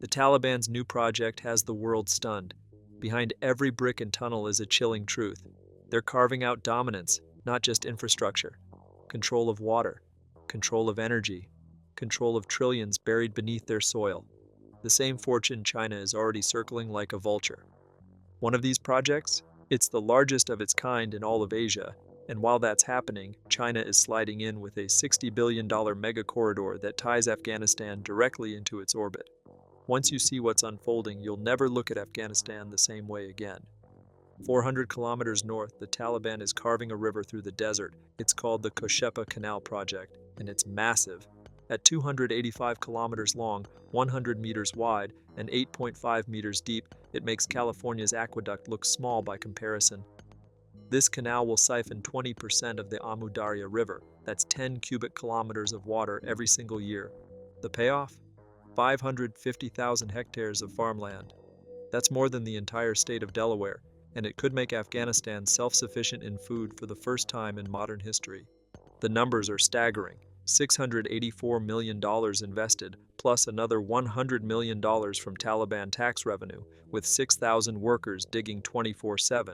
The Taliban's new project has the world stunned. Behind every brick and tunnel is a chilling truth. They're carving out dominance, not just infrastructure. Control of water, control of energy, control of trillions buried beneath their soil. The same fortune China is already circling like a vulture. One of these projects? It's the largest of its kind in all of Asia, and while that's happening, China is sliding in with a $60 billion mega corridor that ties Afghanistan directly into its orbit. Once you see what's unfolding, you'll never look at Afghanistan the same way again. 400 kilometers north, the Taliban is carving a river through the desert. It's called the Koshepa Canal Project, and it's massive. At 285 kilometers long, 100 meters wide, and 8.5 meters deep, it makes California's aqueduct look small by comparison. This canal will siphon 20% of the Amu Darya River. That's 10 cubic kilometers of water every single year. The payoff? 550,000 hectares of farmland. That's more than the entire state of Delaware, and it could make Afghanistan self-sufficient in food for the first time in modern history. The numbers are staggering. $684 million invested, plus another $100 million from Taliban tax revenue, with 6,000 workers digging 24/7.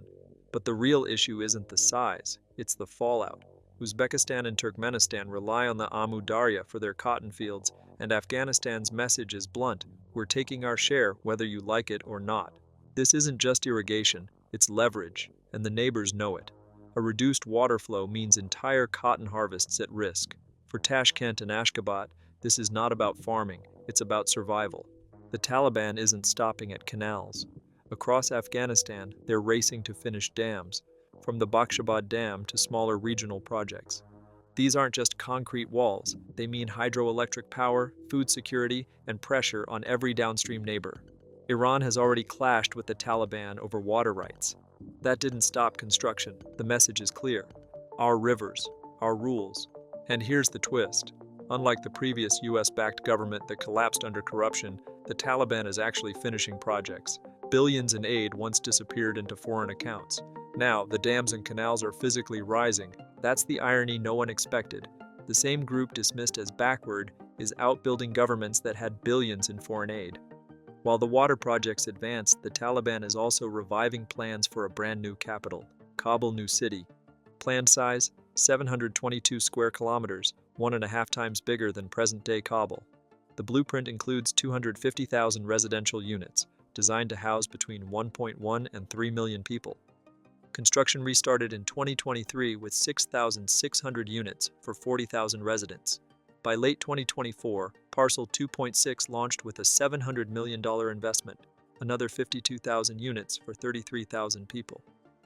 But the real issue isn't the size, it's the fallout. Uzbekistan and Turkmenistan rely on the Amu Darya for their cotton fields, and Afghanistan's message is blunt: we're taking our share whether you like it or not. This isn't just irrigation, it's leverage, and the neighbors know it. A reduced water flow means entire cotton harvests at risk. For Tashkent and Ashgabat, this is not about farming, it's about survival. The Taliban isn't stopping at canals. Across Afghanistan, they're racing to finish dams, from the Bakhshabad Dam to smaller regional projects. These aren't just concrete walls, they mean hydroelectric power, food security, and pressure on every downstream neighbor. Iran has already clashed with the Taliban over water rights. That didn't stop construction. The message is clear. Our rivers, our rules. And here's the twist. Unlike the previous US-backed government that collapsed under corruption, the Taliban is actually finishing projects. Billions in aid once disappeared into foreign accounts. Now, the dams and canals are physically rising. That's the irony no one expected. The same group dismissed as backward is outbuilding governments that had billions in foreign aid. While the water projects advance, the Taliban is also reviving plans for a brand new capital, Kabul New City. Planned size? 722 square kilometers, 1.5 times bigger than present-day Kabul. The blueprint includes 250,000 residential units, designed to house between 1.1 and 3 million people. Construction restarted in 2023 with 6,600 units for 40,000 residents. By late 2024, Parcel 2.6 launched with a $700 million investment, another 52,000 units for 33,000 people.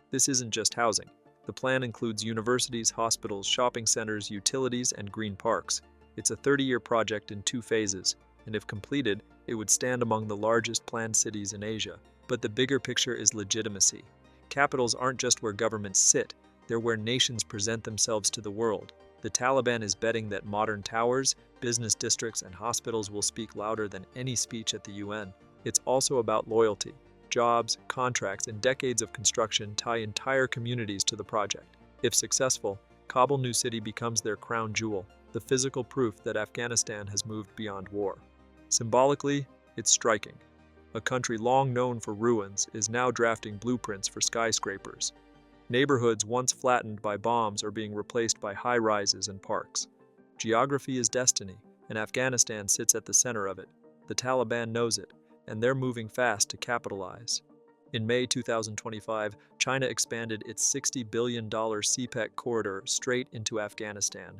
This isn't just housing. The plan includes universities, hospitals, shopping centers, utilities, and green parks. It's a 30-year project in 2 phases, and if completed, it would stand among the largest planned cities in Asia. But the bigger picture is legitimacy. Capitals aren't just where governments sit, they're where nations present themselves to the world. The Taliban is betting that modern towers, business districts, and hospitals will speak louder than any speech at the UN. It's also about loyalty. Jobs, contracts, and decades of construction tie entire communities to the project. If successful, Kabul New City becomes their crown jewel, the physical proof that Afghanistan has moved beyond war. Symbolically, it's striking. A country long known for ruins is now drafting blueprints for skyscrapers. Neighborhoods once flattened by bombs are being replaced by high-rises and parks. Geography is destiny, and Afghanistan sits at the center of it. The Taliban knows it, and they're moving fast to capitalize. In May 2025, China expanded its $60 billion CPEC corridor straight into Afghanistan.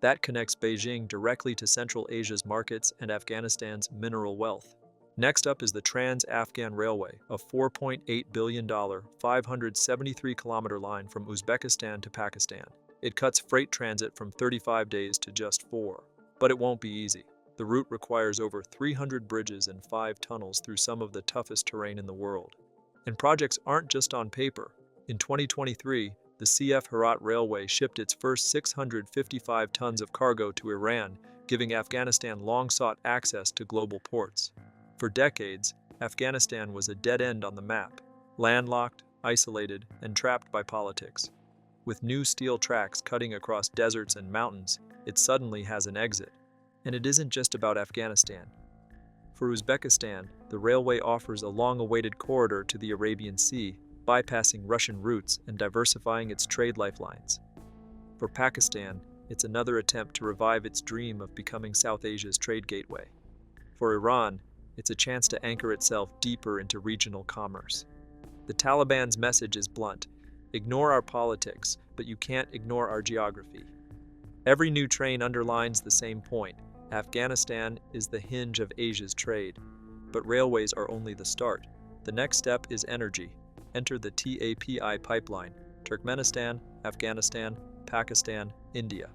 That connects Beijing directly to Central Asia's markets and Afghanistan's mineral wealth. Next up is the Trans-Afghan Railway, a $4.8 billion, 573-kilometer line from Uzbekistan to Pakistan. It cuts freight transit from 35 days to just 4. But it won't be easy. The route requires over 300 bridges and 5 tunnels through some of the toughest terrain in the world. And projects aren't just on paper. In 2023, the CF Herat Railway shipped its first 655 tons of cargo to Iran, giving Afghanistan long-sought access to global ports. For decades, Afghanistan was a dead end on the map, landlocked, isolated, and trapped by politics. With new steel tracks cutting across deserts and mountains, it suddenly has an exit. And it isn't just about Afghanistan. For Uzbekistan, the railway offers a long-awaited corridor to the Arabian Sea, bypassing Russian routes and diversifying its trade lifelines. For Pakistan, it's another attempt to revive its dream of becoming South Asia's trade gateway. For Iran, it's a chance to anchor itself deeper into regional commerce. The Taliban's message is blunt: ignore our politics, but you can't ignore our geography. Every new train underlines the same point: Afghanistan is the hinge of Asia's trade. But railways are only the start. The next step is energy. Enter the TAPI pipeline: Turkmenistan, Afghanistan, Pakistan, India.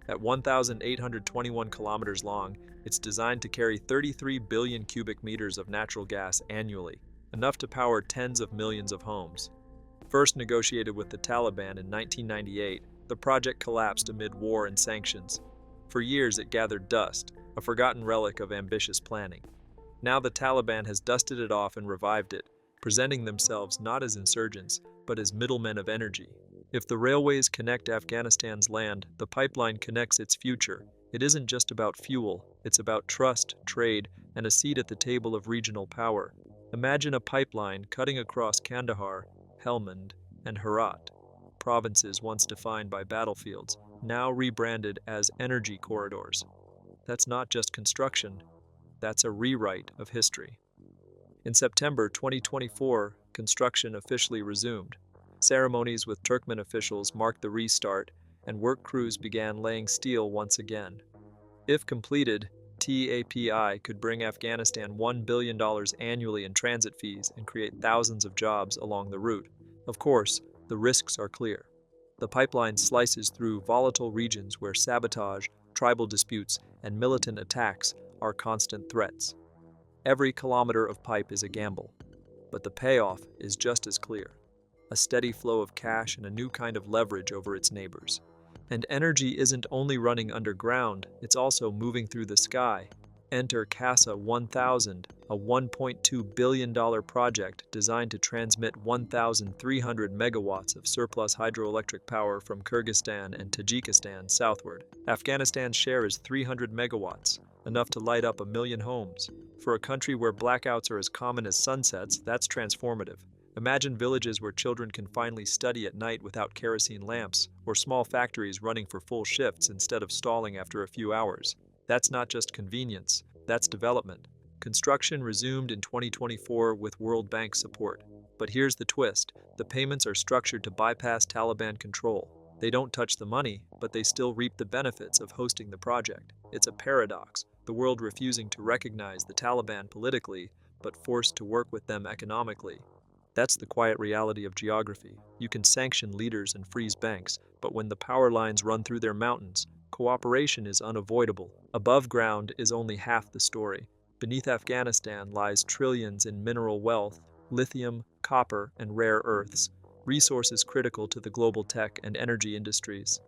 At 1,821 kilometers long, it's designed to carry 33 billion cubic meters of natural gas annually, enough to power tens of millions of homes. First negotiated with the Taliban in 1998, the project collapsed amid war and sanctions. For years it gathered dust, a forgotten relic of ambitious planning. Now the Taliban has dusted it off and revived it, presenting themselves not as insurgents, but as middlemen of energy. If the railways connect Afghanistan's land, the pipeline connects its future. It isn't just about fuel, it's about trust, trade, and a seat at the table of regional power. Imagine a pipeline cutting across Kandahar, Helmand, and Herat, provinces once defined by battlefields, now rebranded as energy corridors. That's not just construction, that's a rewrite of history. In September 2024, construction officially resumed. Ceremonies with Turkmen officials marked the restart, and work crews began laying steel once again. If completed, TAPI could bring Afghanistan $1 billion annually in transit fees and create thousands of jobs along the route. Of course, the risks are clear. The pipeline slices through volatile regions where sabotage, tribal disputes, and militant attacks are constant threats. Every kilometer of pipe is a gamble, but the payoff is just as clear: a steady flow of cash and a new kind of leverage over its neighbors. And energy isn't only running underground, it's also moving through the sky. Enter CASA 1000, a $1.2 billion project designed to transmit 1,300 megawatts of surplus hydroelectric power from Kyrgyzstan and Tajikistan southward. Afghanistan's share is 300 megawatts, enough to light up 1 million homes. For a country where blackouts are as common as sunsets, that's transformative. Imagine villages where children can finally study at night without kerosene lamps, or small factories running for full shifts instead of stalling after a few hours. That's not just convenience, that's development. Construction resumed in 2024 with World Bank support. But here's the twist: the payments are structured to bypass Taliban control. They don't touch the money, but they still reap the benefits of hosting the project. It's a paradox, the world refusing to recognize the Taliban politically, but forced to work with them economically. That's the quiet reality of geography. You can sanction leaders and freeze banks, but when the power lines run through their mountains, cooperation is unavoidable. Above ground is only half the story. Beneath Afghanistan lies trillions in mineral wealth, lithium, copper, and rare earths, resources critical to the global tech and energy industries.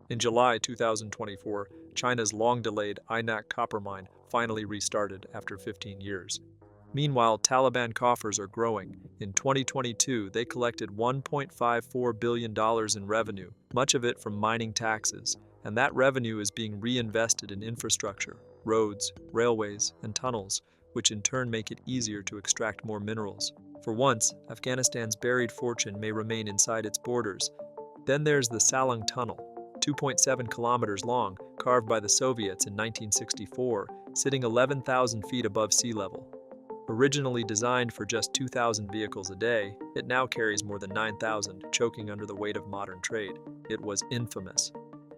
In July 2024, China's long-delayed Ainak copper mine finally restarted after 15 years. Meanwhile, Taliban coffers are growing. In 2022, they collected $1.54 billion in revenue, much of it from mining taxes, and that revenue is being reinvested in infrastructure, roads, railways, and tunnels, which in turn make it easier to extract more minerals. For once, Afghanistan's buried fortune may remain inside its borders. Then there's the Salang Tunnel, 2.7 kilometers long, carved by the Soviets in 1964, sitting 11,000 feet above sea level. Originally designed for just 2,000 vehicles a day, it now carries more than 9,000, choking under the weight of modern trade. It was infamous.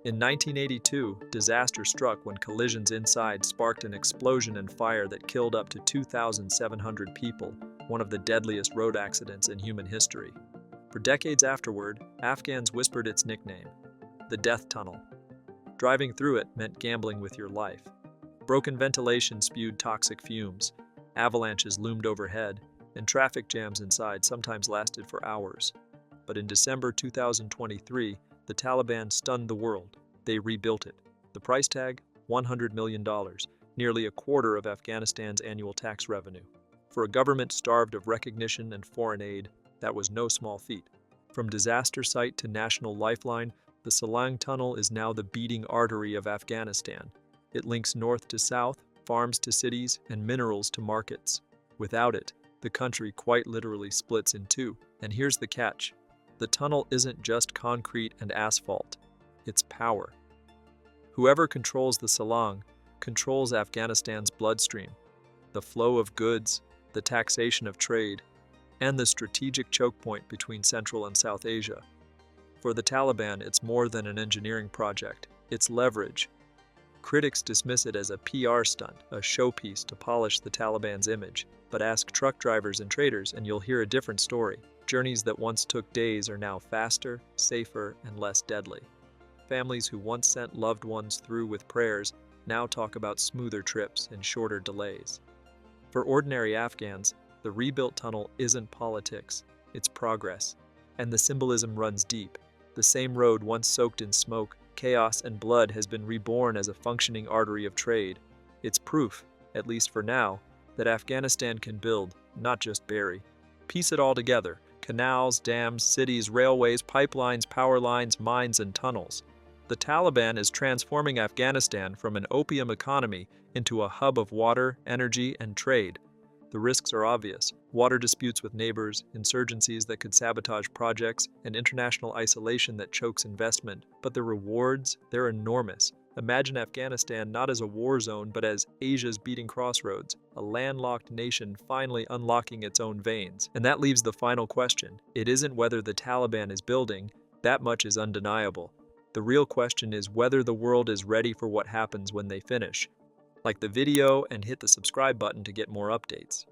In 1982, disaster struck when collisions inside sparked an explosion and fire that killed up to 2,700 people, one of the deadliest road accidents in human history. For decades afterward, Afghans whispered its nickname, the Death Tunnel. Driving through it meant gambling with your life. Broken ventilation spewed toxic fumes, avalanches loomed overhead, and traffic jams inside sometimes lasted for hours. But in December 2023, the Taliban stunned the world. They rebuilt it. The price tag? $100 million, nearly a quarter of Afghanistan's annual tax revenue. For a government starved of recognition and foreign aid, that was no small feat. From disaster site to national lifeline, the Salang Tunnel is now the beating artery of Afghanistan. It links north to south, farms to cities, and minerals to markets. Without it, the country quite literally splits in two. And here's the catch. The tunnel isn't just concrete and asphalt. It's power. Whoever controls the Salang controls Afghanistan's bloodstream, the flow of goods, the taxation of trade, and the strategic choke point between Central and South Asia. For the Taliban, it's more than an engineering project. It's leverage. Critics dismiss it as a PR stunt, a showpiece to polish the Taliban's image. But ask truck drivers and traders and you'll hear a different story. Journeys that once took days are now faster, safer, and less deadly. Families who once sent loved ones through with prayers now talk about smoother trips and shorter delays. For ordinary Afghans, the rebuilt tunnel isn't politics, it's progress. And the symbolism runs deep. The same road once soaked in smoke, chaos, and blood has been reborn as a functioning artery of trade. It's proof, at least for now, that Afghanistan can build, not just bury. Piece it all together: canals, dams, cities, railways, pipelines, power lines, mines, and tunnels. The Taliban is transforming Afghanistan from an opium economy into a hub of water, energy, and trade. The risks are obvious: water disputes with neighbors, insurgencies that could sabotage projects, and international isolation that chokes investment. But the rewards, they're enormous. Imagine Afghanistan not as a war zone, but as Asia's beating crossroads, a landlocked nation finally unlocking its own veins. And that leaves the final question. It isn't whether the Taliban is building, that much is undeniable. The real question is whether the world is ready for what happens when they finish. Like the video and hit the subscribe button to get more updates.